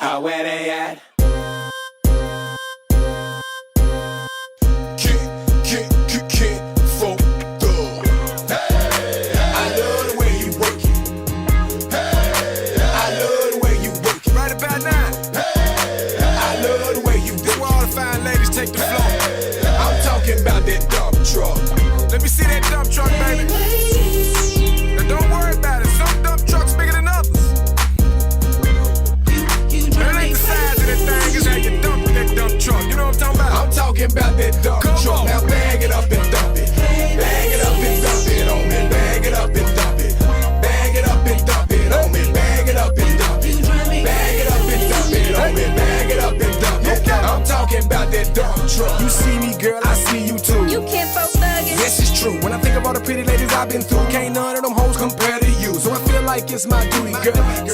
Where they at? Can't folk thug. Hey, I love the way you work it. Hey, I love the way you work it. Right about now. Hey, I love the way you do it. Where all the fine ladies take the floor. Hey, I'm talking about that dump truck. Let me see that dump truck, baby. Now don't worry about it. Some dump trucks bigger than others. That ain't the size of that thing, it's how you dump that dump truck. You know what I'm talking about? I'm talking about that dump truck. Now bag it up and dump it. Bag it up and dump it on me. Bag it up and dump it. Bag it up and dump it on me. Bag it up and dump it. Bag it up and dump it on me. Bag it up and dump it. I'm talking about that dump truck. You see me, girl, I see you too. You can't folk thuggin'. Yes, it's true. When I think of all the pretty ladies I've been through, can't none of them hoes compare to you. So I feel like it's my duty, girl.